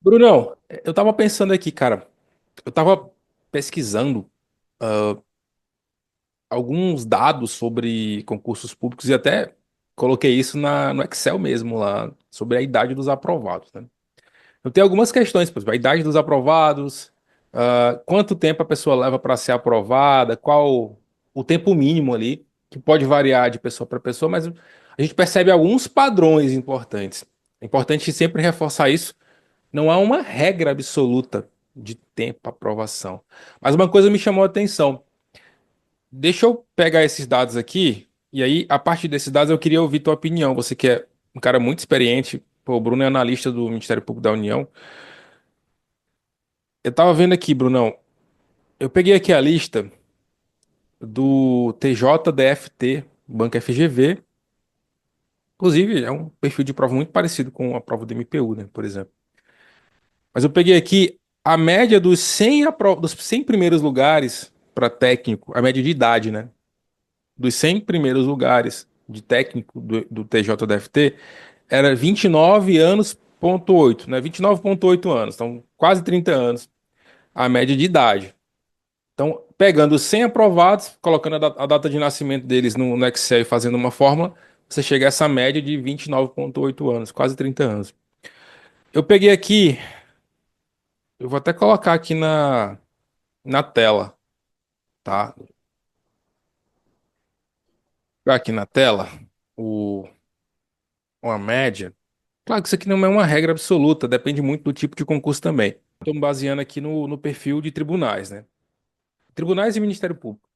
Brunão, eu tava pensando aqui, cara. Eu tava pesquisando alguns dados sobre concursos públicos e até coloquei isso no Excel mesmo lá, sobre a idade dos aprovados, né? Eu tenho algumas questões, por exemplo, a idade dos aprovados, quanto tempo a pessoa leva para ser aprovada, qual o tempo mínimo ali, que pode variar de pessoa para pessoa, mas a gente percebe alguns padrões importantes. É importante sempre reforçar isso. Não há uma regra absoluta de tempo para aprovação. Mas uma coisa me chamou a atenção. Deixa eu pegar esses dados aqui, e aí, a partir desses dados, eu queria ouvir tua opinião. Você que é um cara muito experiente, pô, o Bruno é analista do Ministério Público da União. Eu tava vendo aqui, Brunão, eu peguei aqui a lista do TJDFT, Banco FGV. Inclusive, é um perfil de prova muito parecido com a prova do MPU, né, por exemplo. Mas eu peguei aqui a média dos 100 primeiros lugares para técnico, a média de idade, né? Dos 100 primeiros lugares de técnico do TJDFT era 29 anos, ponto 8, né? 29,8 anos, então quase 30 anos a média de idade. Então, pegando os 100 aprovados, colocando a data de nascimento deles no Excel e fazendo uma fórmula, você chega a essa média de 29,8 anos, quase 30 anos. Eu peguei aqui, eu vou até colocar aqui na tela, tá? Aqui na tela, o, uma média. Claro que isso aqui não é uma regra absoluta, depende muito do tipo de concurso também. Estou me baseando aqui no perfil de tribunais, né? Tribunais e Ministério Público.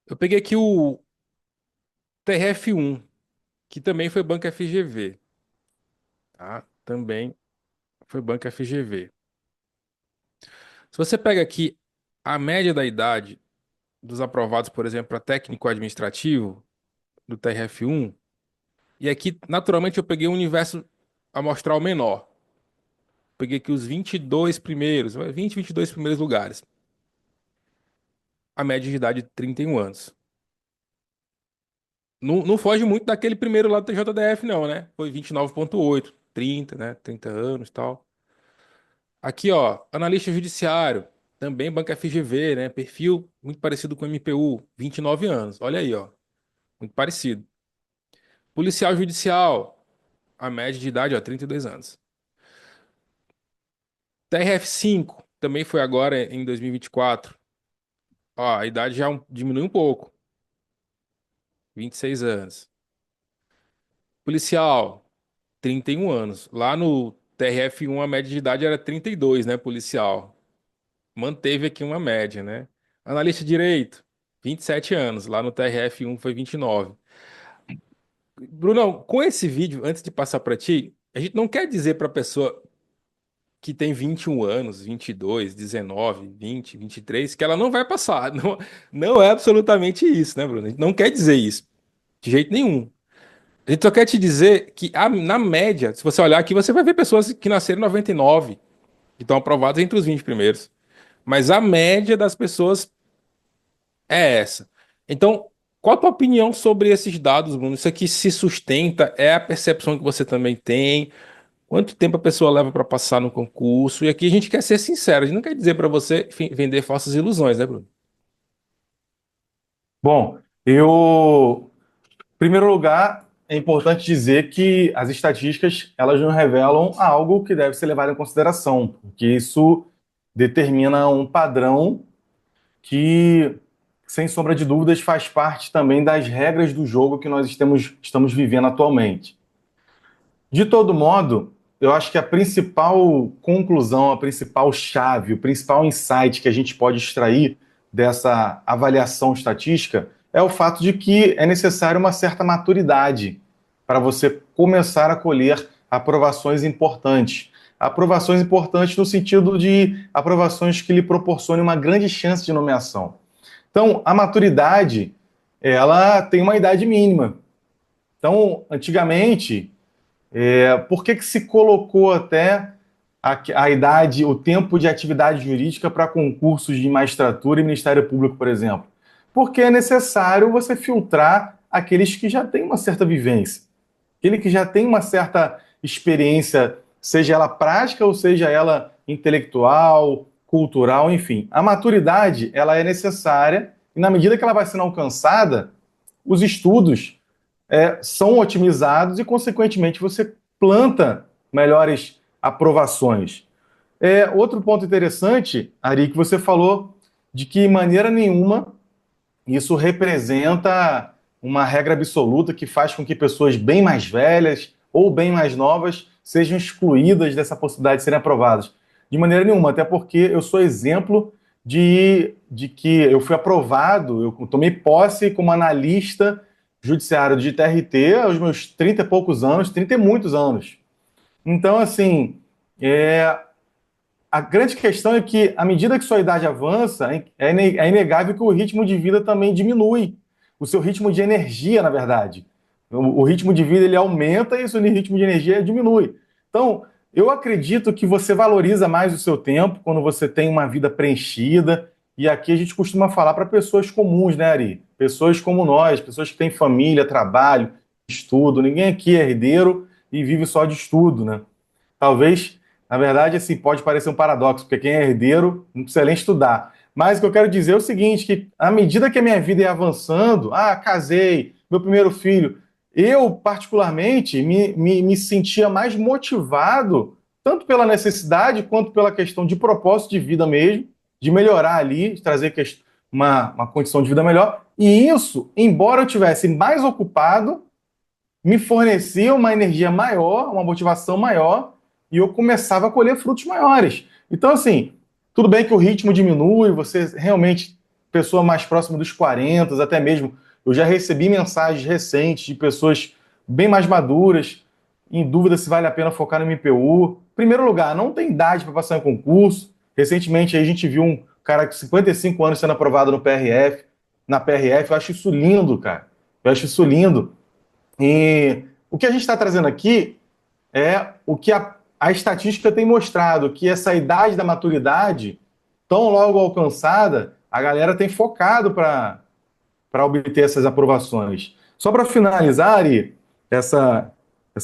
Eu peguei aqui o TRF1, que também foi Banco FGV, tá? Também foi Banco FGV. Se você pega aqui a média da idade dos aprovados, por exemplo, para técnico administrativo, do TRF1, e aqui, naturalmente, eu peguei um universo amostral menor. Peguei aqui os 22 primeiros, 20, 22 primeiros lugares. A média de idade de 31 anos. Não, não foge muito daquele primeiro lá do TJDF, não, né? Foi 29,8, 30, né? 30 anos e tal. Aqui, ó, analista judiciário, também Banco FGV, né? Perfil muito parecido com o MPU, 29 anos. Olha aí, ó, muito parecido. Policial judicial, a média de idade, ó, 32 anos. TRF5, também foi agora em 2024. Ó, a idade já diminui um pouco, 26 anos. Policial, 31 anos. Lá no TRF1 a média de idade era 32, né, policial. Manteve aqui uma média, né? Analista de direito, 27 anos. Lá no TRF1 foi 29. Brunão, com esse vídeo, antes de passar para ti, a gente não quer dizer para a pessoa que tem 21 anos, 22, 19, 20, 23, que ela não vai passar. Não, não é absolutamente isso, né, Bruno? A gente não quer dizer isso, de jeito nenhum. A gente só quer te dizer que, na média, se você olhar aqui, você vai ver pessoas que nasceram em 99, que estão aprovadas entre os 20 primeiros. Mas a média das pessoas é essa. Então, qual a tua opinião sobre esses dados, Bruno? Isso aqui se sustenta? É a percepção que você também tem? Quanto tempo a pessoa leva para passar no concurso? E aqui a gente quer ser sincero, a gente não quer dizer para você vender falsas ilusões, né, Bruno? Bom, em primeiro lugar, é importante dizer que as estatísticas elas não revelam algo que deve ser levado em consideração, porque isso determina um padrão que, sem sombra de dúvidas, faz parte também das regras do jogo que nós estamos vivendo atualmente. De todo modo, eu acho que a principal conclusão, a principal chave, o principal insight que a gente pode extrair dessa avaliação estatística é o fato de que é necessário uma certa maturidade para você começar a colher aprovações importantes. Aprovações importantes no sentido de aprovações que lhe proporcionem uma grande chance de nomeação. Então, a maturidade, ela tem uma idade mínima. Então, antigamente, por que se colocou até a idade, o tempo de atividade jurídica para concursos de magistratura e Ministério Público, por exemplo? Porque é necessário você filtrar aqueles que já têm uma certa vivência, aquele que já tem uma certa experiência seja ela prática ou seja ela intelectual, cultural, enfim. A maturidade, ela é necessária e na medida que ela vai sendo alcançada, os estudos são otimizados e, consequentemente, você planta melhores aprovações. Outro ponto interessante, Ari, que você falou de que, de maneira nenhuma, isso representa uma regra absoluta que faz com que pessoas bem mais velhas ou bem mais novas sejam excluídas dessa possibilidade de serem aprovadas. De maneira nenhuma, até porque eu sou exemplo de que eu fui aprovado, eu tomei posse como analista judiciário de TRT aos meus 30 e poucos anos, 30 e muitos anos. Então, assim, a grande questão é que, à medida que sua idade avança, é inegável que o ritmo de vida também diminui. O seu ritmo de energia, na verdade. O ritmo de vida ele aumenta e o seu ritmo de energia diminui. Então, eu acredito que você valoriza mais o seu tempo quando você tem uma vida preenchida. E aqui a gente costuma falar para pessoas comuns, né, Ari? Pessoas como nós, pessoas que têm família, trabalho, estudo. Ninguém aqui é herdeiro e vive só de estudo, né? Talvez, na verdade, assim, pode parecer um paradoxo, porque quem é herdeiro não precisa nem estudar. Mas o que eu quero dizer é o seguinte, que à medida que a minha vida ia avançando, casei, meu primeiro filho, eu, particularmente, me sentia mais motivado, tanto pela necessidade quanto pela questão de propósito de vida mesmo, de melhorar ali, de trazer uma condição de vida melhor. E isso, embora eu tivesse mais ocupado, me fornecia uma energia maior, uma motivação maior, e eu começava a colher frutos maiores. Então, assim, tudo bem que o ritmo diminui, você realmente, pessoa mais próxima dos 40, até mesmo, eu já recebi mensagens recentes de pessoas bem mais maduras, em dúvida se vale a pena focar no MPU. Em primeiro lugar, não tem idade para passar em concurso. Recentemente aí a gente viu um cara com 55 anos sendo aprovado no PRF, na PRF. Eu acho isso lindo, cara. Eu acho isso lindo. E o que a gente está trazendo aqui é o que a estatística tem mostrado, que essa idade da maturidade, tão logo alcançada, a galera tem focado para obter essas aprovações. Só para finalizar, Ari, essa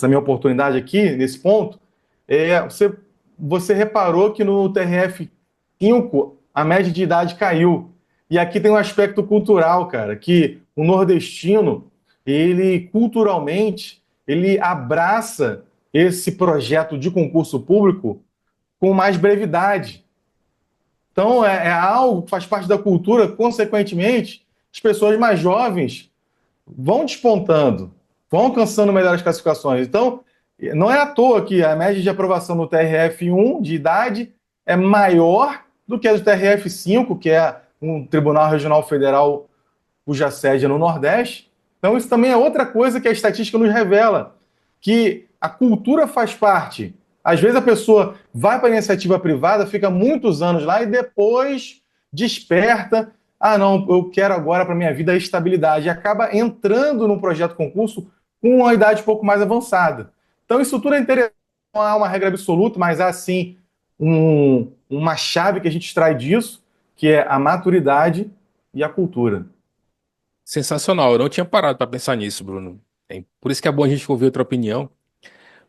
minha oportunidade aqui, nesse ponto, você reparou que no TRF 5 a média de idade caiu. E aqui tem um aspecto cultural, cara, que o nordestino, ele culturalmente, ele abraça esse projeto de concurso público com mais brevidade. Então, é algo que faz parte da cultura, consequentemente, as pessoas mais jovens vão despontando, vão alcançando melhores classificações. Então, não é à toa que a média de aprovação no TRF1 de idade é maior do que a do TRF5, que é um Tribunal Regional Federal cuja sede é no Nordeste. Então, isso também é outra coisa que a estatística nos revela, que a cultura faz parte. Às vezes a pessoa vai para a iniciativa privada, fica muitos anos lá e depois desperta. Ah, não, eu quero agora para minha vida a estabilidade. E acaba entrando num projeto concurso com uma idade um pouco mais avançada. Então, isso tudo é interessante. Não há uma regra absoluta, mas há sim uma chave que a gente extrai disso, que é a maturidade e a cultura. Sensacional. Eu não tinha parado para pensar nisso, Bruno. Por isso que é bom a gente ouvir outra opinião,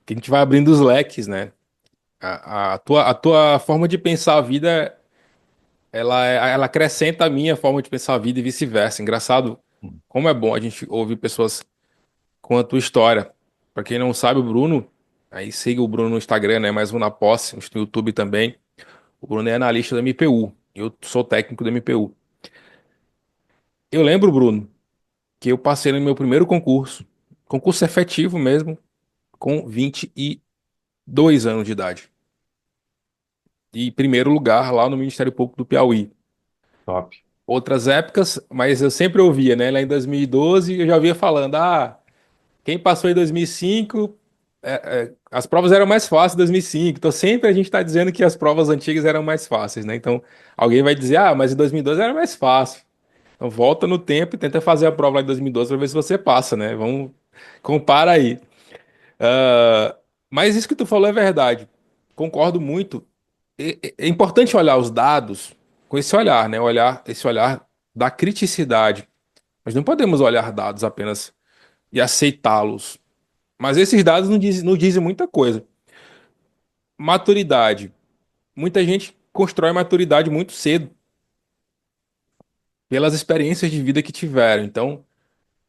que a gente vai abrindo os leques, né? A tua forma de pensar a vida, ela acrescenta a minha forma de pensar a vida e vice-versa. Engraçado, como é bom a gente ouvir pessoas com a tua história. Para quem não sabe, o Bruno, aí siga o Bruno no Instagram, né? Mais um na posse, no YouTube também. O Bruno é analista da MPU. Eu sou técnico da MPU. Eu lembro, Bruno, que eu passei no meu primeiro concurso efetivo mesmo, com 22 anos de idade. E primeiro lugar lá no Ministério Público do Piauí. Top. Outras épocas, mas eu sempre ouvia, né? Lá em 2012 eu já ouvia falando, quem passou em 2005, as provas eram mais fáceis em 2005. Então sempre a gente está dizendo que as provas antigas eram mais fáceis, né? Então alguém vai dizer, mas em 2012 era mais fácil. Então volta no tempo e tenta fazer a prova lá em 2012 para ver se você passa, né? Vamos, compara aí. Ah, mas isso que tu falou é verdade. Concordo muito. É importante olhar os dados com esse olhar, né? Esse olhar da criticidade. Mas não podemos olhar dados apenas e aceitá-los. Mas esses dados não dizem muita coisa. Maturidade. Muita gente constrói maturidade muito cedo, pelas experiências de vida que tiveram. Então,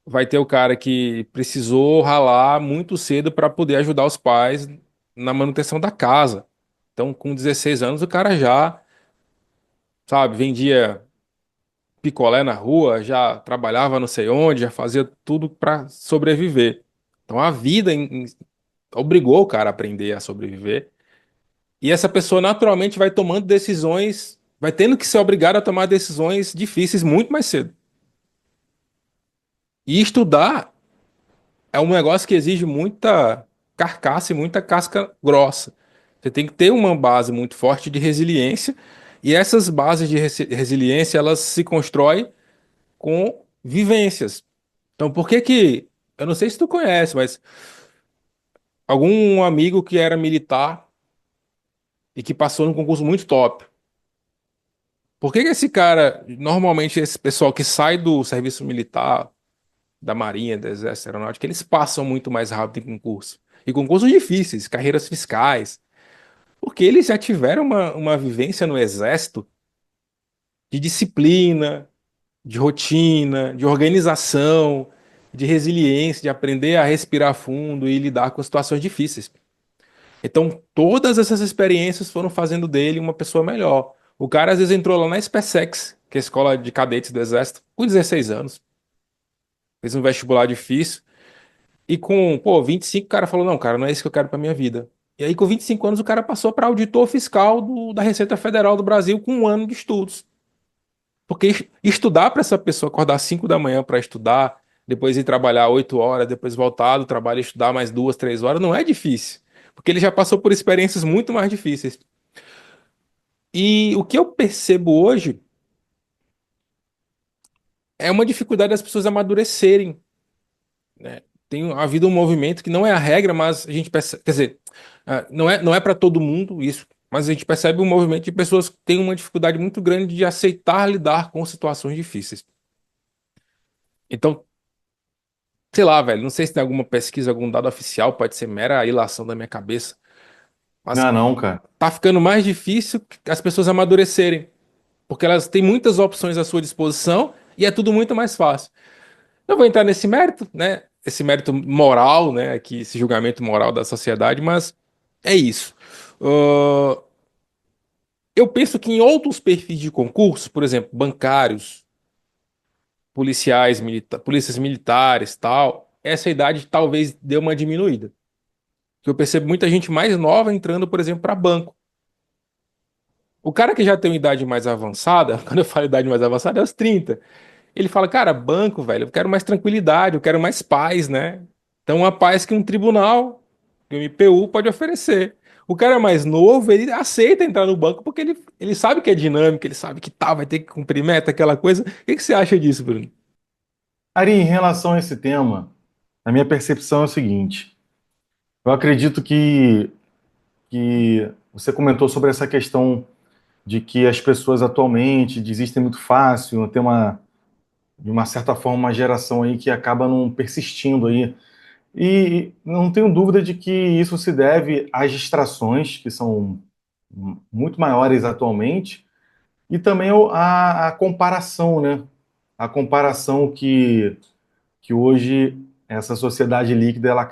vai ter o cara que precisou ralar muito cedo para poder ajudar os pais na manutenção da casa. Então, com 16 anos, o cara já, sabe, vendia picolé na rua, já trabalhava não sei onde, já fazia tudo para sobreviver. Então, a vida obrigou o cara a aprender a sobreviver. E essa pessoa naturalmente vai tomando decisões, vai tendo que ser obrigada a tomar decisões difíceis muito mais cedo. E estudar é um negócio que exige muita carcaça e muita casca grossa. Você tem que ter uma base muito forte de resiliência, e essas bases de resiliência, elas se constroem com vivências. Então, por que que, eu não sei se tu conhece, mas algum amigo que era militar e que passou num concurso muito top. Por que que esse cara, normalmente esse pessoal que sai do serviço militar, da Marinha, do Exército Aeronáutico, eles passam muito mais rápido em concurso. E concursos difíceis, carreiras fiscais. Porque eles já tiveram uma vivência no Exército de disciplina, de rotina, de organização, de resiliência, de aprender a respirar fundo e lidar com situações difíceis. Então, todas essas experiências foram fazendo dele uma pessoa melhor. O cara às vezes entrou lá na SpaceX, que é a escola de cadetes do Exército, com 16 anos, fez um vestibular difícil. E com, pô, 25, o cara falou: não, cara, não é isso que eu quero pra minha vida. E aí, com 25 anos, o cara passou para auditor fiscal da Receita Federal do Brasil com um ano de estudos. Porque estudar para essa pessoa acordar 5 da manhã para estudar, depois ir trabalhar 8 horas, depois voltar do trabalho e estudar mais 2, 3 horas, não é difícil. Porque ele já passou por experiências muito mais difíceis. E o que eu percebo hoje é uma dificuldade das pessoas amadurecerem, né? Tem havido um movimento que não é a regra, mas a gente percebe, quer dizer, não é para todo mundo isso, mas a gente percebe um movimento de pessoas que têm uma dificuldade muito grande de aceitar lidar com situações difíceis. Então, sei lá, velho, não sei se tem alguma pesquisa, algum dado oficial, pode ser mera ilação da minha cabeça, mas Não, não, cara. tá ficando mais difícil as pessoas amadurecerem, porque elas têm muitas opções à sua disposição e é tudo muito mais fácil. Não vou entrar nesse mérito, né? Esse mérito moral, né? Aqui, esse julgamento moral da sociedade, mas é isso. Uh, eu penso que em outros perfis de concurso, por exemplo, bancários, policiais, polícias militares, tal, essa idade talvez dê uma diminuída. Que eu percebo muita gente mais nova entrando, por exemplo, para banco. O cara que já tem uma idade mais avançada, quando eu falo idade mais avançada, é os 30. Ele fala, cara, banco, velho, eu quero mais tranquilidade, eu quero mais paz, né? Então, uma paz que um tribunal, que um IPU pode oferecer. O cara mais novo, ele aceita entrar no banco porque ele sabe que é dinâmico, ele sabe que tá, vai ter que cumprir meta, aquela coisa. O que que você acha disso, Bruno? Ari, em relação a esse tema, a minha percepção é o seguinte: eu acredito que você comentou sobre essa questão de que as pessoas atualmente desistem muito fácil, tem de uma certa forma, uma geração aí que acaba não persistindo aí. E não tenho dúvida de que isso se deve às distrações, que são muito maiores atualmente, e também à comparação, né? A comparação que hoje essa sociedade líquida ela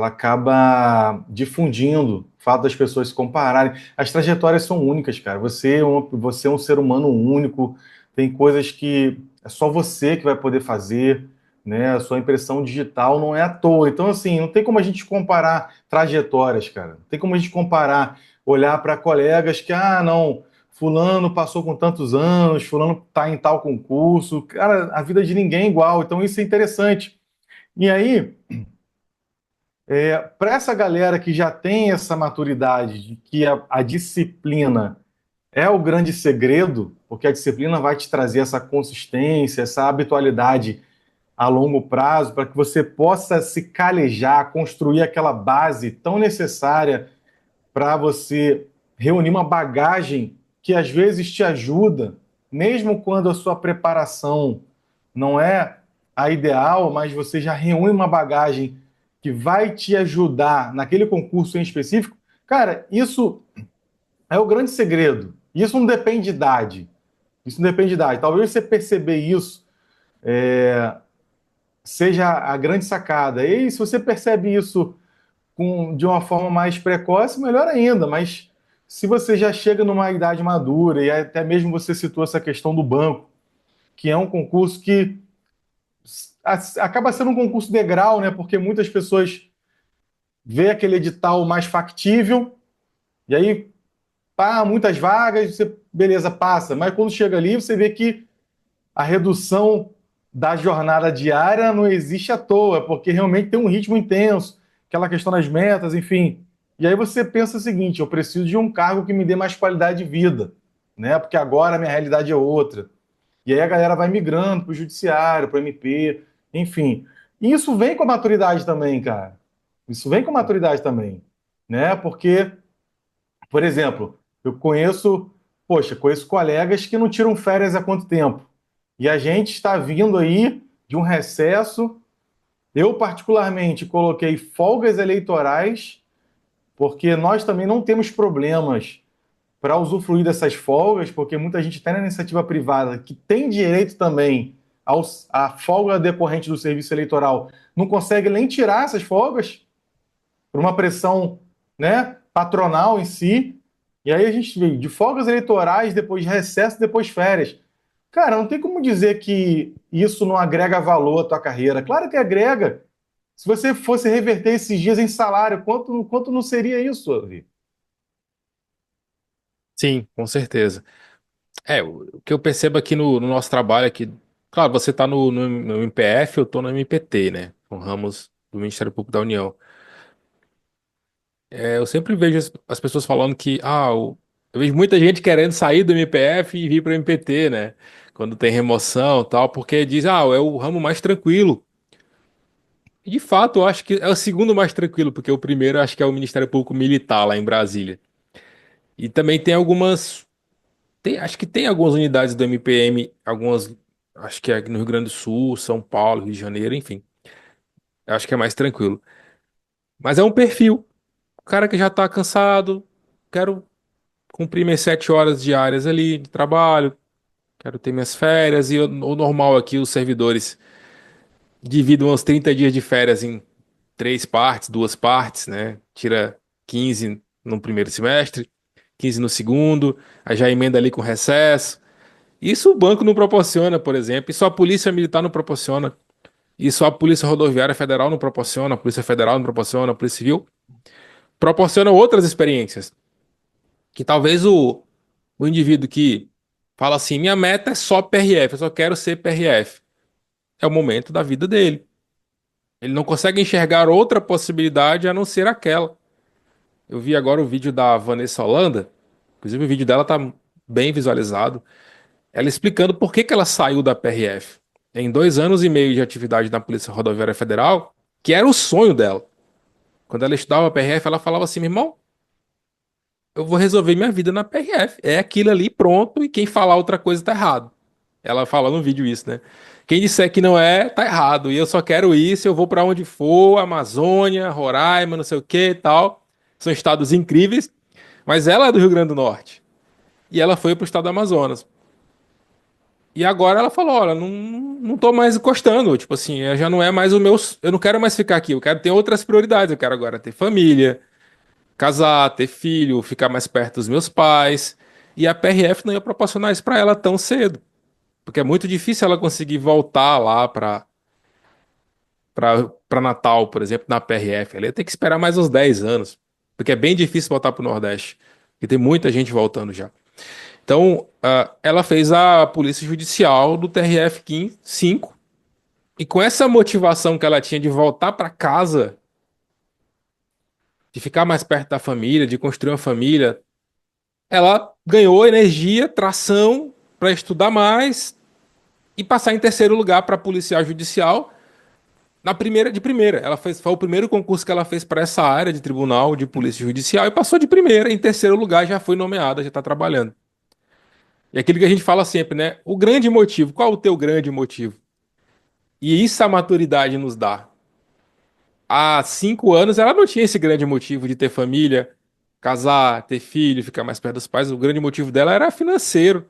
acaba difundindo o fato das pessoas se compararem. As trajetórias são únicas, cara. Você é um ser humano único, tem coisas que é só você que vai poder fazer, né? A sua impressão digital não é à toa. Então, assim, não tem como a gente comparar trajetórias, cara. Não tem como a gente comparar, olhar para colegas que, ah, não, fulano passou com tantos anos, fulano está em tal concurso. Cara, a vida de ninguém é igual. Então, isso é interessante. E aí, para essa galera que já tem essa maturidade de que a disciplina é o grande segredo, porque a disciplina vai te trazer essa consistência, essa habitualidade a longo prazo, para que você possa se calejar, construir aquela base tão necessária para você reunir uma bagagem que às vezes te ajuda, mesmo quando a sua preparação não é a ideal, mas você já reúne uma bagagem que vai te ajudar naquele concurso em específico. Cara, isso é o grande segredo. Isso não depende de idade. Isso não depende de idade. Talvez você perceber isso seja a grande sacada. E se você percebe isso de uma forma mais precoce, melhor ainda. Mas se você já chega numa idade madura, e até mesmo você citou essa questão do banco, que é um concurso que acaba sendo um concurso degrau, né? Porque muitas pessoas vê aquele edital mais factível, e aí, pá, muitas vagas, você, beleza, passa. Mas quando chega ali, você vê que a redução da jornada diária não existe à toa, porque realmente tem um ritmo intenso, aquela questão das metas, enfim. E aí você pensa o seguinte: eu preciso de um cargo que me dê mais qualidade de vida, né? Porque agora a minha realidade é outra. E aí a galera vai migrando para o judiciário, para o MP, enfim. E isso vem com a maturidade também, cara. Isso vem com a maturidade também, né? Porque, por exemplo, eu conheço, poxa, conheço colegas que não tiram férias há quanto tempo? E a gente está vindo aí de um recesso. Eu, particularmente, coloquei folgas eleitorais, porque nós também não temos problemas para usufruir dessas folgas, porque muita gente tem na iniciativa privada que tem direito também à folga decorrente do serviço eleitoral, não consegue nem tirar essas folgas por uma pressão, né, patronal em si. E aí a gente vê de folgas eleitorais, depois recesso, depois férias. Cara, não tem como dizer que isso não agrega valor à tua carreira. Claro que agrega. Se você fosse reverter esses dias em salário, quanto não seria isso, Davi? Sim, com certeza. O que eu percebo aqui no nosso trabalho aqui, claro, você está no MPF, eu estou no MPT, né? Com ramos do Ministério Público da União. Eu sempre vejo as pessoas falando que, eu vejo muita gente querendo sair do MPF e vir para o MPT, né? Quando tem remoção e tal, porque diz, é o ramo mais tranquilo. E de fato, eu acho que é o segundo mais tranquilo, porque o primeiro eu acho que é o Ministério Público Militar lá em Brasília. E também tem acho que tem algumas unidades do MPM, algumas, acho que é no Rio Grande do Sul, São Paulo, Rio de Janeiro, enfim. Eu acho que é mais tranquilo. Mas é um perfil. O cara que já tá cansado, quero cumprir minhas 7 horas diárias ali de trabalho, quero ter minhas férias, e o normal aqui, os servidores dividem uns 30 dias de férias em três partes, duas partes, né? Tira 15 no primeiro semestre, 15 no segundo, aí já emenda ali com recesso. Isso o banco não proporciona, por exemplo, isso a Polícia Militar não proporciona, isso a Polícia Rodoviária Federal não proporciona, a Polícia Federal não proporciona, a Polícia Civil proporciona outras experiências, que talvez o indivíduo que fala assim, minha meta é só PRF, eu só quero ser PRF, é o momento da vida dele. Ele não consegue enxergar outra possibilidade a não ser aquela. Eu vi agora o vídeo da Vanessa Holanda, inclusive o vídeo dela tá bem visualizado, ela explicando por que que ela saiu da PRF. Em 2 anos e meio de atividade na Polícia Rodoviária Federal, que era o sonho dela. Quando ela estudava a PRF, ela falava assim, meu irmão, eu vou resolver minha vida na PRF. É aquilo ali, pronto, e quem falar outra coisa tá errado. Ela fala no vídeo isso, né? Quem disser que não é, tá errado. E eu só quero isso, eu vou pra onde for, Amazônia, Roraima, não sei o que e tal. São estados incríveis, mas ela é do Rio Grande do Norte. E ela foi pro estado do Amazonas. E agora ela falou: olha, não tô mais encostando. Tipo assim, já não é mais o meu. Eu não quero mais ficar aqui. Eu quero ter outras prioridades. Eu quero agora ter família, casar, ter filho, ficar mais perto dos meus pais. E a PRF não ia proporcionar isso pra ela tão cedo. Porque é muito difícil ela conseguir voltar lá pra Natal, por exemplo, na PRF. Ela ia ter que esperar mais uns 10 anos. Porque é bem difícil voltar pro Nordeste. Porque tem muita gente voltando já. Então, ela fez a Polícia Judicial do TRF 5. E com essa motivação que ela tinha de voltar para casa, de ficar mais perto da família, de construir uma família, ela ganhou energia, tração para estudar mais e passar em terceiro lugar para policial judicial na primeira de primeira. Ela fez, foi o primeiro concurso que ela fez para essa área de tribunal de polícia judicial e passou de primeira. Em terceiro lugar já foi nomeada, já está trabalhando. E aquilo que a gente fala sempre, né? O grande motivo, qual o teu grande motivo? E isso a maturidade nos dá. Há 5 anos ela não tinha esse grande motivo de ter família, casar, ter filho, ficar mais perto dos pais. O grande motivo dela era financeiro.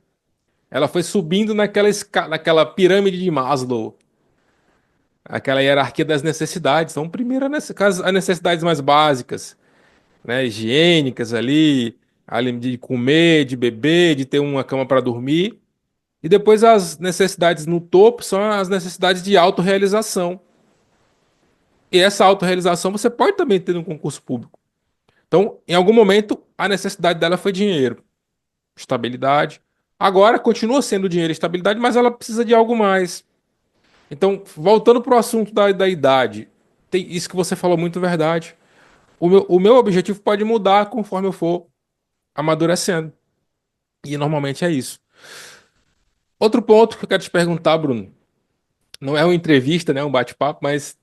Ela foi subindo naquela pirâmide de Maslow, aquela hierarquia das necessidades. Então, primeiro as necessidades mais básicas, né, higiênicas ali, de comer, de beber, de ter uma cama para dormir. E depois as necessidades no topo são as necessidades de autorrealização. E essa autorrealização você pode também ter no concurso público. Então, em algum momento, a necessidade dela foi dinheiro, estabilidade. Agora continua sendo dinheiro e estabilidade, mas ela precisa de algo mais. Então, voltando para o assunto da idade, tem isso que você falou muito verdade. O meu objetivo pode mudar conforme eu for amadurecendo. E normalmente é isso. Outro ponto que eu quero te perguntar, Bruno, não é uma entrevista, né, um bate-papo, mas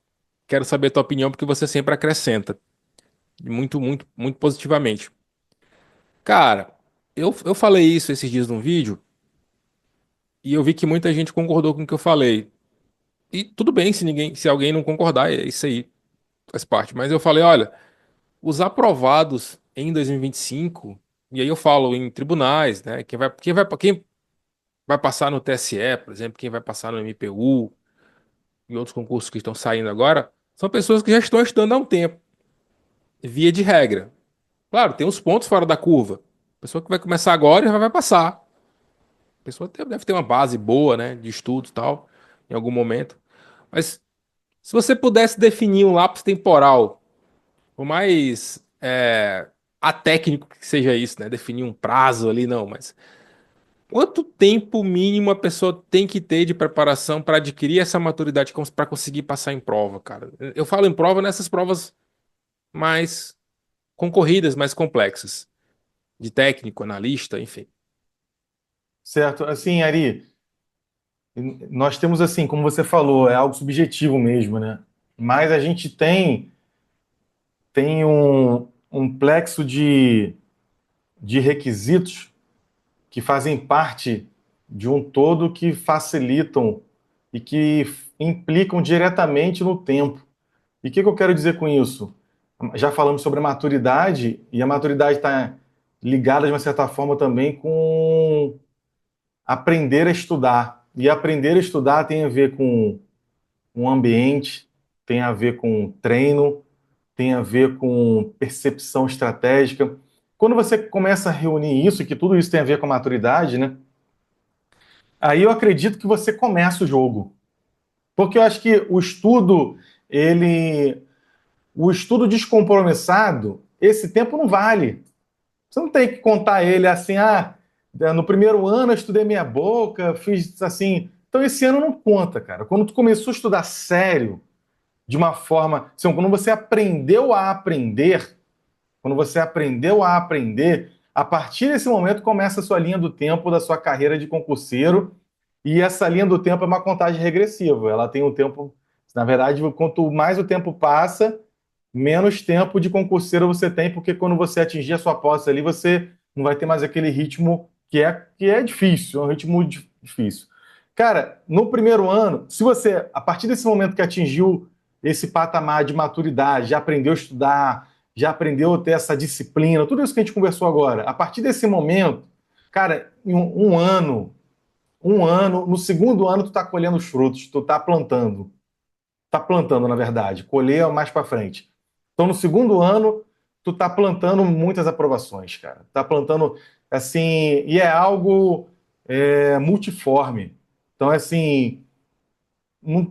quero saber a tua opinião porque você sempre acrescenta muito, muito, muito positivamente. Cara, eu falei isso esses dias num vídeo e eu vi que muita gente concordou com o que eu falei. E tudo bem se alguém não concordar, é isso aí, faz parte. Mas eu falei, olha, os aprovados em 2025, e aí eu falo em tribunais, né? Quem vai passar no TSE, por exemplo, quem vai passar no MPU e outros concursos que estão saindo agora, são pessoas que já estão estudando há um tempo, via de regra. Claro, tem uns pontos fora da curva. A pessoa que vai começar agora já vai passar. A pessoa deve ter uma base boa, né, de estudo e tal, em algum momento. Mas se você pudesse definir um lapso temporal, por mais atécnico que seja isso, né, definir um prazo ali, não, mas quanto tempo mínimo a pessoa tem que ter de preparação para adquirir essa maturidade para conseguir passar em prova, cara? Eu falo em prova nessas provas mais concorridas, mais complexas, de técnico, analista, enfim. Certo? Assim, Ari, nós temos assim, como você falou, é algo subjetivo mesmo, né? Mas a gente tem um plexo de requisitos que fazem parte de um todo que facilitam e que implicam diretamente no tempo. E o que eu quero dizer com isso? Já falamos sobre a maturidade, e a maturidade está ligada, de uma certa forma, também com aprender a estudar. E aprender a estudar tem a ver com um ambiente, tem a ver com treino, tem a ver com percepção estratégica. Quando você começa a reunir isso, que tudo isso tem a ver com a maturidade, né? Aí eu acredito que você começa o jogo. Porque eu acho que o estudo descompromissado, esse tempo não vale. Você não tem que contar ele assim, no primeiro ano eu estudei meia boca, fiz assim. Então esse ano não conta, cara. Quando tu começou a estudar sério, de uma forma, assim, quando você aprendeu a aprender, a partir desse momento começa a sua linha do tempo da sua carreira de concurseiro, e essa linha do tempo é uma contagem regressiva. Ela tem um tempo, na verdade, quanto mais o tempo passa, menos tempo de concurseiro você tem, porque quando você atingir a sua posse ali, você não vai ter mais aquele ritmo que é difícil, é um ritmo difícil. Cara, no primeiro ano, se você, a partir desse momento que atingiu esse patamar de maturidade, já aprendeu a estudar, já aprendeu a ter essa disciplina, tudo isso que a gente conversou agora, a partir desse momento, cara, em no segundo ano tu tá colhendo os frutos, tu tá plantando, na verdade, colher mais para frente. Então, no segundo ano, tu tá plantando muitas aprovações, cara. Tá plantando, assim, e é algo multiforme. Então, assim,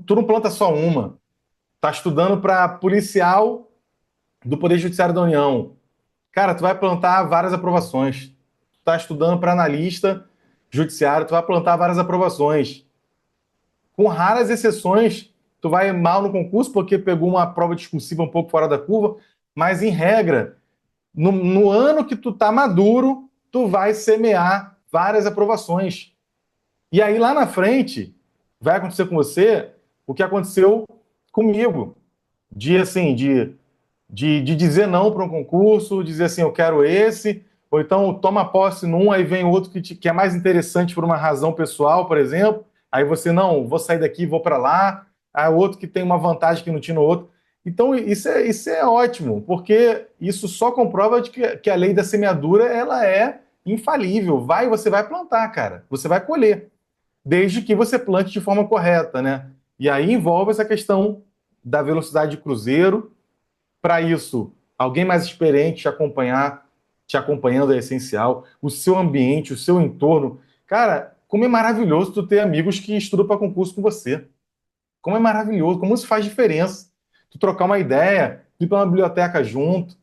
tu não planta só uma. Tá estudando para policial do Poder Judiciário da União. Cara, tu vai plantar várias aprovações. Tu tá estudando para analista judiciário, tu vai plantar várias aprovações. Com raras exceções, tu vai mal no concurso porque pegou uma prova discursiva um pouco fora da curva, mas em regra, no ano que tu tá maduro, tu vai semear várias aprovações. E aí lá na frente vai acontecer com você o que aconteceu comigo, de assim, de dizer não para um concurso, dizer assim, eu quero esse, ou então toma posse num, aí vem outro que é mais interessante por uma razão pessoal, por exemplo, aí você, não, vou sair daqui, vou para lá, aí outro que tem uma vantagem que não tinha no outro. Então, isso é ótimo, porque isso só comprova que a lei da semeadura ela é infalível. Você vai plantar, cara. Você vai colher, desde que você plante de forma correta, né? E aí envolve essa questão da velocidade de cruzeiro. Para isso, alguém mais experiente te acompanhando é essencial. O seu ambiente, o seu entorno. Cara, como é maravilhoso tu ter amigos que estudam para concurso com você. Como é maravilhoso, como isso faz diferença. Tu trocar uma ideia, tu ir para uma biblioteca junto,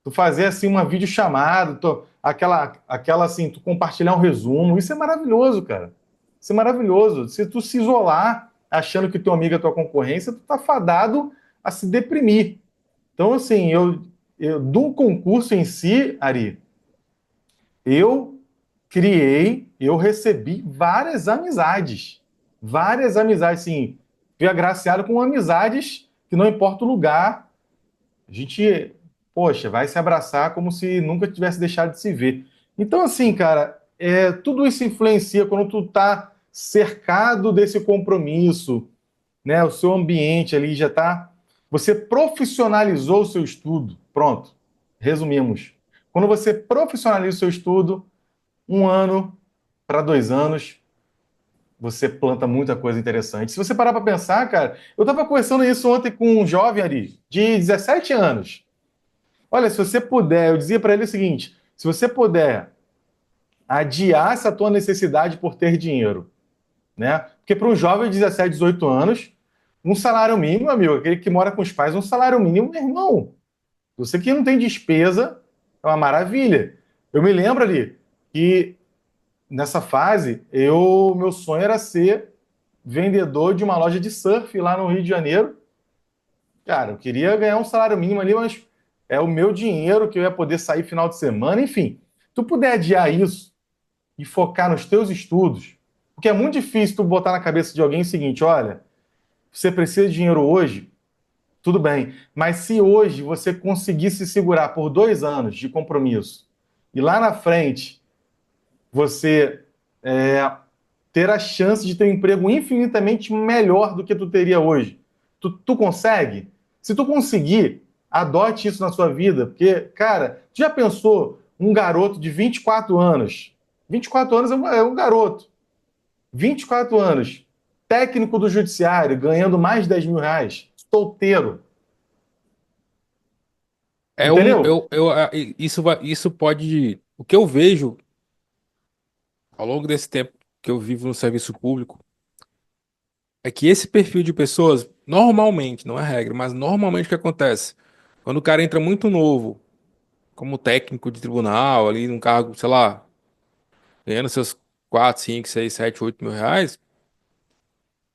tu fazer assim uma videochamada, aquela assim, tu compartilhar um resumo, isso é maravilhoso, cara. Isso é maravilhoso. Se tu se isolar achando que teu amigo é tua concorrência, tu tá fadado a se deprimir. Então, assim, do concurso em si, Ari, eu eu recebi várias amizades, assim, fui agraciado com amizades que não importa o lugar, a gente, poxa, vai se abraçar como se nunca tivesse deixado de se ver. Então, assim, cara, tudo isso influencia quando tu tá cercado desse compromisso, né? O seu ambiente ali já tá. Você profissionalizou o seu estudo. Pronto. Resumimos. Quando você profissionaliza o seu estudo, 1 ano para 2 anos, você planta muita coisa interessante. Se você parar para pensar, cara, eu estava conversando isso ontem com um jovem ali, de 17 anos. Olha, se você puder, eu dizia para ele o seguinte: se você puder adiar essa tua necessidade por ter dinheiro, né? Porque para um jovem de 17, 18 anos, um salário mínimo, amigo, aquele que mora com os pais, um salário mínimo, meu irmão. Você que não tem despesa, é uma maravilha. Eu me lembro ali que nessa fase, meu sonho era ser vendedor de uma loja de surf lá no Rio de Janeiro. Cara, eu queria ganhar um salário mínimo ali, mas é o meu dinheiro que eu ia poder sair final de semana, enfim. Tu puder adiar isso e focar nos teus estudos, porque é muito difícil tu botar na cabeça de alguém o seguinte, olha, você precisa de dinheiro hoje, tudo bem. Mas se hoje você conseguir se segurar por 2 anos de compromisso e lá na frente você é, ter a chance de ter um emprego infinitamente melhor do que tu teria hoje, tu consegue? Se tu conseguir, adote isso na sua vida, porque, cara, tu já pensou um garoto de 24 anos? 24 anos é um garoto. 24 anos, técnico do judiciário, ganhando mais de 10 mil reais, solteiro. É um, Entendeu? isso pode, o que eu vejo ao longo desse tempo que eu vivo no serviço público é que esse perfil de pessoas, normalmente, não é regra, mas normalmente o que acontece? Quando o cara entra muito novo, como técnico de tribunal, ali num cargo, sei lá, ganhando seus 4, 5, 6, 7, 8 mil reais,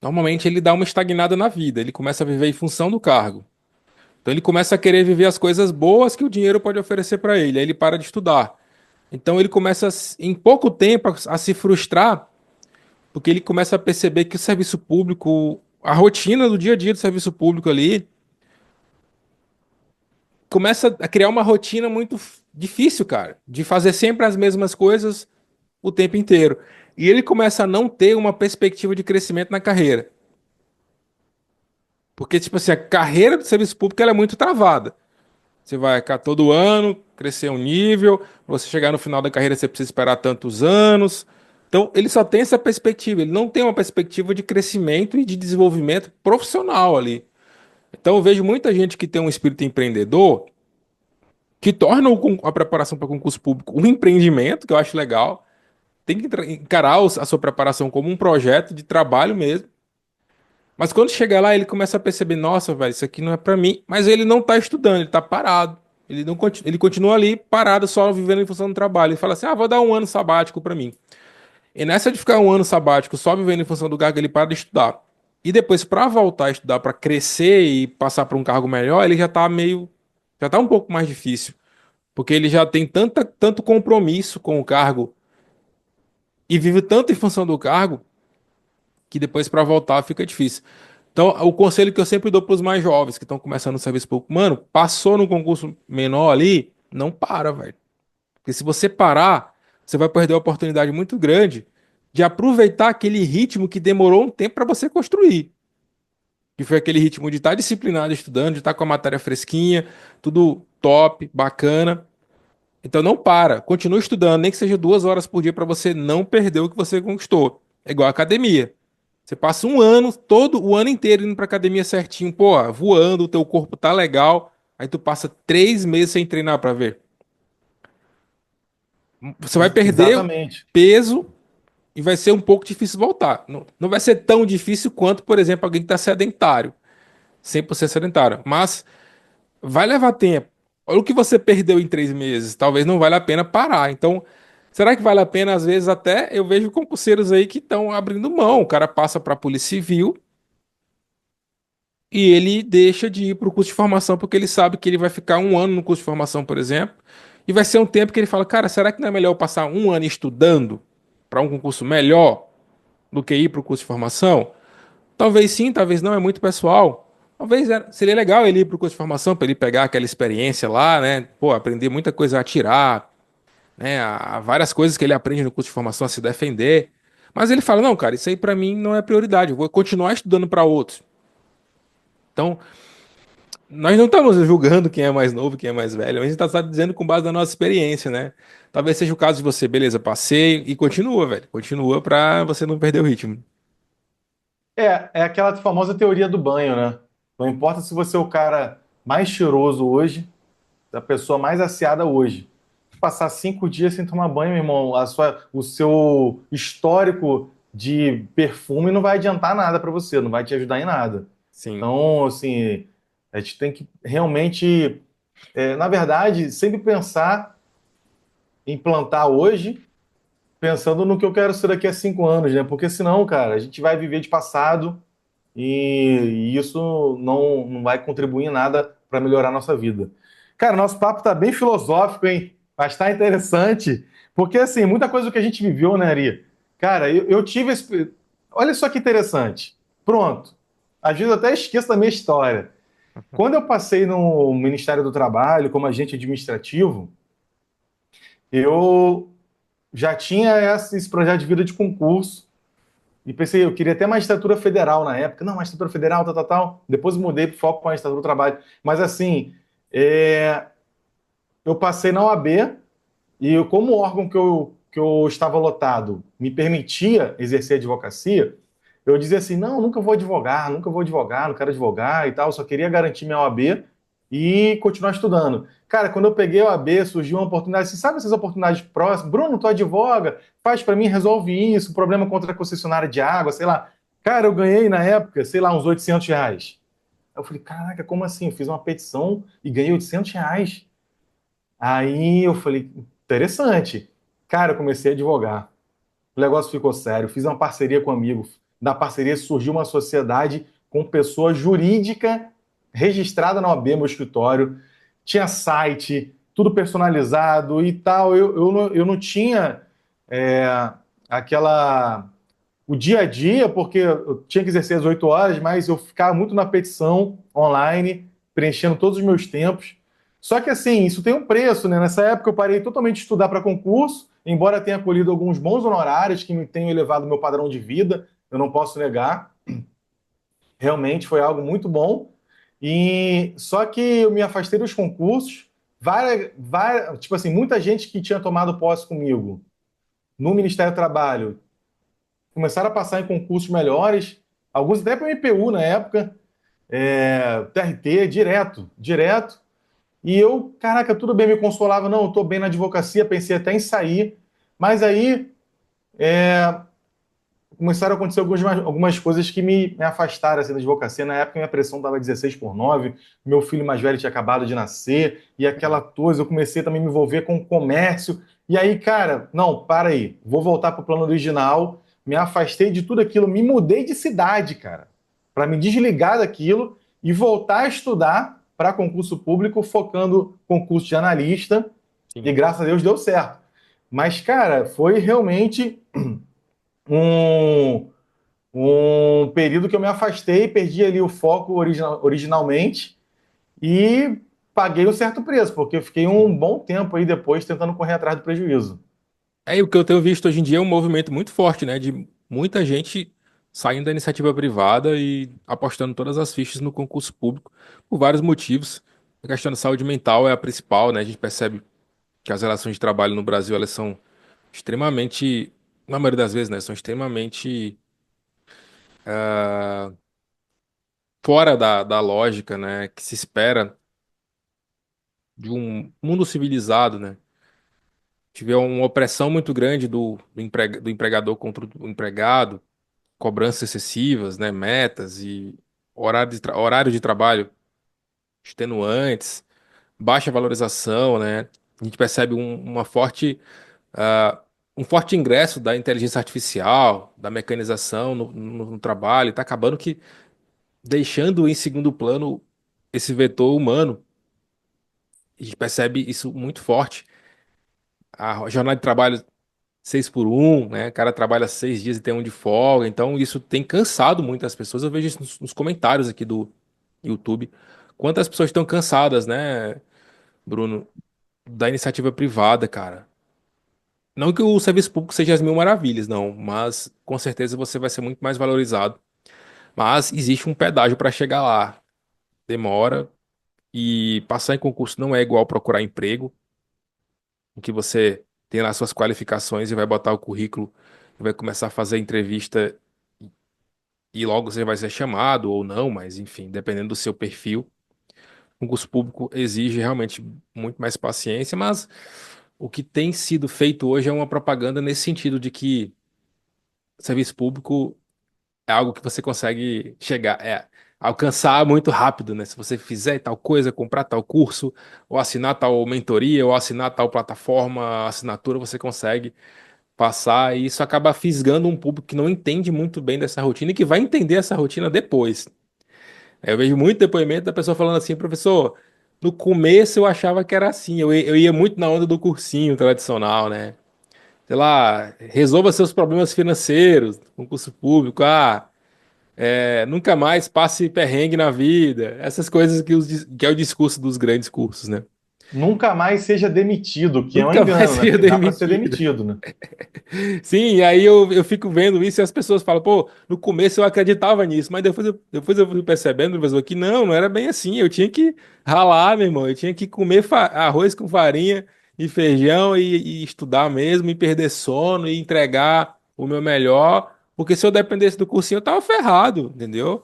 normalmente ele dá uma estagnada na vida, ele começa a viver em função do cargo. Então ele começa a querer viver as coisas boas que o dinheiro pode oferecer para ele, aí ele para de estudar. Então ele começa, em pouco tempo, a se frustrar, porque ele começa a perceber que o serviço público, a rotina do dia a dia do serviço público ali, começa a criar uma rotina muito difícil, cara, de fazer sempre as mesmas coisas o tempo inteiro. E ele começa a não ter uma perspectiva de crescimento na carreira. Porque, tipo assim, a carreira do serviço público ela é muito travada. Você vai cá todo ano, crescer um nível, você chegar no final da carreira, você precisa esperar tantos anos. Então, ele só tem essa perspectiva, ele não tem uma perspectiva de crescimento e de desenvolvimento profissional ali. Então, eu vejo muita gente que tem um espírito empreendedor que torna a preparação para concurso público um empreendimento, que eu acho legal. Tem que encarar a sua preparação como um projeto de trabalho mesmo. Mas quando chega lá, ele começa a perceber, nossa, velho, isso aqui não é para mim. Mas ele não tá estudando, ele tá parado. Ele não ele continua ali parado, só vivendo em função do trabalho. Ele fala assim: "Ah, vou dar um ano sabático para mim". E nessa de ficar um ano sabático só vivendo em função do cargo, ele para de estudar. E depois para voltar a estudar, para crescer e passar para um cargo melhor, ele já tá um pouco mais difícil, porque ele já tem tanto compromisso com o cargo e vive tanto em função do cargo que depois para voltar fica difícil. Então, o conselho que eu sempre dou para os mais jovens que estão começando no serviço público, mano, passou no concurso menor ali, não para, velho. Porque se você parar, você vai perder uma oportunidade muito grande de aproveitar aquele ritmo que demorou um tempo para você construir. que foi aquele ritmo de estar disciplinado estudando, de estar com a matéria fresquinha, tudo top, bacana. Então não para, continua estudando, nem que seja 2 horas por dia para você não perder o que você conquistou. É igual a academia. Você passa um ano, todo o ano inteiro indo pra academia certinho, pô, voando, o teu corpo tá legal. Aí tu passa 3 meses sem treinar pra ver. Você vai perder Exatamente. peso e vai ser um pouco difícil voltar. Não, não vai ser tão difícil quanto, por exemplo, alguém que tá sedentário, 100% sedentário. Mas vai levar tempo. Olha o que você perdeu em 3 meses. Talvez não valha a pena parar. Então, será que vale a pena? Às vezes até eu vejo concurseiros aí que estão abrindo mão. O cara passa para a Polícia Civil e ele deixa de ir para o curso de formação porque ele sabe que ele vai ficar um ano no curso de formação, por exemplo, e vai ser um tempo que ele fala, cara, será que não é melhor eu passar um ano estudando para um concurso melhor do que ir para o curso de formação? Talvez sim, talvez não, é muito pessoal. Talvez seria legal ele ir para o curso de formação para ele pegar aquela experiência lá, né? Pô, aprender muita coisa a atirar, né? A várias coisas que ele aprende no curso de formação a se defender. Mas ele fala: não, cara, isso aí para mim não é prioridade. Eu vou continuar estudando para outros. Então, nós não estamos julgando quem é mais novo, quem é mais velho. A gente está só dizendo com base na nossa experiência, né? Talvez seja o caso de você, beleza, passei e continua, velho. Continua para você não perder o ritmo. É aquela famosa teoria do banho, né? Não importa se você é o cara mais cheiroso hoje, a pessoa mais asseada hoje. Passar 5 dias sem tomar banho, meu irmão, o seu histórico de perfume não vai adiantar nada para você, não vai te ajudar em nada. Sim, Então, assim, a gente tem que realmente, na verdade, sempre pensar em plantar hoje, pensando no que eu quero ser daqui a 5 anos, né? Porque senão, cara, a gente vai viver de passado e isso não vai contribuir em nada para melhorar a nossa vida. Cara, nosso papo tá bem filosófico, hein? Mas tá interessante, porque assim, muita coisa que a gente viveu, né, Ari? Cara, eu tive esse. Olha só que interessante. Pronto. Às vezes eu até esqueço da minha história. Quando eu passei no Ministério do Trabalho como agente administrativo, eu já tinha esse projeto de vida de concurso. E pensei, eu queria até magistratura federal na época. Não, magistratura federal, tal, tal, tal. Depois eu mudei para foco para magistratura do trabalho. Mas assim, eu passei na OAB e como o órgão que eu estava lotado me permitia exercer advocacia, eu dizia assim, não, nunca vou advogar, nunca vou advogar, não quero advogar e tal, só queria garantir minha OAB e continuar estudando. Cara, quando eu peguei a OAB, surgiu uma oportunidade, você sabe essas oportunidades próximas? Bruno, tu advoga, faz para mim, resolve isso, problema contra a concessionária de água, sei lá. Cara, eu ganhei na época, sei lá, uns R$ 800. Eu falei, caraca, como assim? Eu fiz uma petição e ganhei R$ 800. Aí eu falei, interessante. Cara, eu comecei a advogar. O negócio ficou sério. Fiz uma parceria com um amigo. Da parceria surgiu uma sociedade com pessoa jurídica registrada na OAB, meu escritório. Tinha site, tudo personalizado e tal. Eu não tinha é, aquela o dia a dia, porque eu tinha que exercer às 8 horas, mas eu ficava muito na petição online, preenchendo todos os meus tempos. Só que assim, isso tem um preço, né? Nessa época eu parei totalmente de estudar para concurso, embora tenha colhido alguns bons honorários que me tenham elevado o meu padrão de vida, eu não posso negar. Realmente foi algo muito bom. E só que eu me afastei dos concursos, tipo assim, muita gente que tinha tomado posse comigo no Ministério do Trabalho começaram a passar em concursos melhores, alguns até para o MPU na época, TRT, direto, direto. E eu, caraca, tudo bem, me consolava, não, eu estou bem na advocacia, pensei até em sair, mas aí começaram a acontecer algumas coisas que me afastaram assim, da advocacia. Na época, minha pressão estava 16/9, meu filho mais velho tinha acabado de nascer, e aquela coisa, eu comecei também a me envolver com o comércio. E aí, cara, não, para aí, vou voltar para o plano original, me afastei de tudo aquilo, me mudei de cidade, cara, para me desligar daquilo e voltar a estudar para concurso público, focando concurso de analista, e sim. graças a Deus deu certo. Mas, cara, foi realmente um, um período que eu me afastei, perdi ali o foco originalmente e paguei um certo preço, porque eu fiquei um bom tempo aí depois tentando correr atrás do prejuízo. É, e o que eu tenho visto hoje em dia é um movimento muito forte, né? De muita gente saindo da iniciativa privada e apostando todas as fichas no concurso público por vários motivos. A questão da saúde mental é a principal, né? A gente percebe que as relações de trabalho no Brasil elas são extremamente, na maioria das vezes, né, são extremamente fora da lógica, né, que se espera de um mundo civilizado, né? Tiver uma opressão muito grande do empregador contra o empregado, cobranças excessivas, né, metas e horário de trabalho extenuantes, baixa valorização, né? A gente percebe ah, um forte ingresso da inteligência artificial, da mecanização no trabalho, está acabando que deixando em segundo plano esse vetor humano. A gente percebe isso muito forte. A jornada de trabalho 6 por 1, né? O cara trabalha 6 dias e tem um de folga. Então, isso tem cansado muitas pessoas. Eu vejo isso nos comentários aqui do YouTube. Quantas pessoas estão cansadas, né, Bruno, da iniciativa privada, cara? Não que o serviço público seja as mil maravilhas, não, mas com certeza você vai ser muito mais valorizado. Mas existe um pedágio para chegar lá. Demora e passar em concurso não é igual procurar emprego, em que você tem lá suas qualificações e vai botar o currículo e vai começar a fazer entrevista e logo você vai ser chamado ou não, mas enfim, dependendo do seu perfil. O concurso público exige realmente muito mais paciência, mas o que tem sido feito hoje é uma propaganda nesse sentido de que serviço público é algo que você consegue chegar, alcançar muito rápido, né? Se você fizer tal coisa, comprar tal curso, ou assinar tal mentoria, ou assinar tal plataforma, assinatura, você consegue passar, e isso acaba fisgando um público que não entende muito bem dessa rotina e que vai entender essa rotina depois. Eu vejo muito depoimento da pessoa falando assim, professor, no começo eu achava que era assim, eu ia muito na onda do cursinho tradicional, né? Sei lá, resolva seus problemas financeiros, concurso público, nunca mais passe perrengue na vida, essas coisas que é o discurso dos grandes cursos, né? Nunca mais seja demitido, que é um Nunca mais engano, né? seja Porque dá para ser demitido. demitido, né? Sim, aí eu fico vendo isso e as pessoas falam, pô, no começo eu acreditava nisso, mas depois eu fui percebendo, professor, que não era bem assim. Eu tinha que ralar, meu irmão, eu tinha que comer arroz com farinha e feijão e estudar mesmo, e perder sono e entregar o meu melhor, porque se eu dependesse do cursinho eu tava ferrado, entendeu?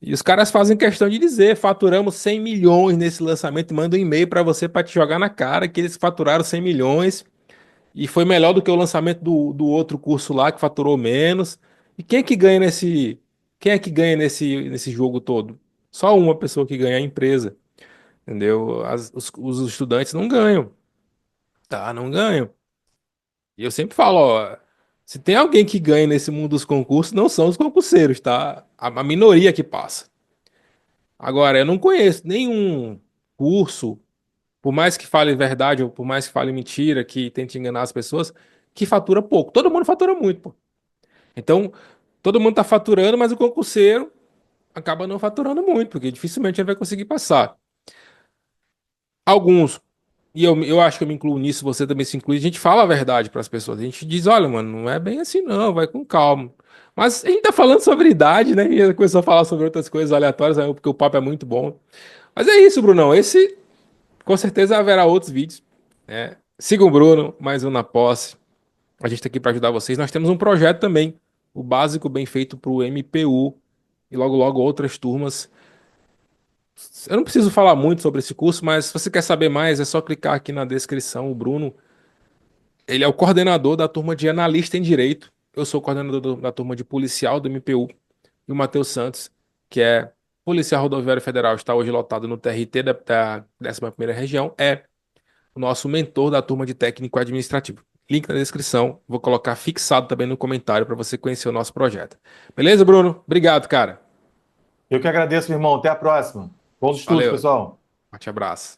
E os caras fazem questão de dizer, faturamos 100 milhões nesse lançamento, e manda um e-mail para você para te jogar na cara que eles faturaram 100 milhões. E foi melhor do que o lançamento do outro curso lá, que faturou menos. E quem é que ganha nesse. Quem é que ganha nesse jogo todo? Só uma pessoa que ganha, a empresa. Entendeu? Os estudantes não ganham. Tá? Não ganham. E eu sempre falo, ó. Se tem alguém que ganha nesse mundo dos concursos, não são os concurseiros, tá? A minoria que passa. Agora, eu não conheço nenhum curso, por mais que fale verdade ou por mais que fale mentira, que tente enganar as pessoas, que fatura pouco. Todo mundo fatura muito, pô. Então, todo mundo está faturando, mas o concurseiro acaba não faturando muito, porque dificilmente ele vai conseguir passar. Alguns, e eu acho que eu me incluo nisso, você também se inclui, a gente fala a verdade para as pessoas. A gente diz, olha, mano, não é bem assim não, vai com calma. Mas a gente tá falando sobre idade, né? E começou a falar sobre outras coisas aleatórias, né, porque o papo é muito bom. Mas é isso, Brunão. Esse, com certeza, haverá outros vídeos, né? Siga o Bruno, mais um na posse. A gente está aqui para ajudar vocês. Nós temos um projeto também, o básico bem feito para o MPU e logo logo outras turmas. Eu não preciso falar muito sobre esse curso, mas se você quer saber mais, é só clicar aqui na descrição. O Bruno, ele é o coordenador da turma de analista em direito. Eu sou o coordenador da turma de policial do MPU. E o Matheus Santos, que é policial rodoviário federal, está hoje lotado no TRT da 11ª região, é o nosso mentor da turma de técnico administrativo. Link na descrição, vou colocar fixado também no comentário para você conhecer o nosso projeto. Beleza, Bruno? Obrigado, cara. Eu que agradeço, meu irmão. Até a próxima. Bons estudos, Valeu. pessoal. Forte abraço.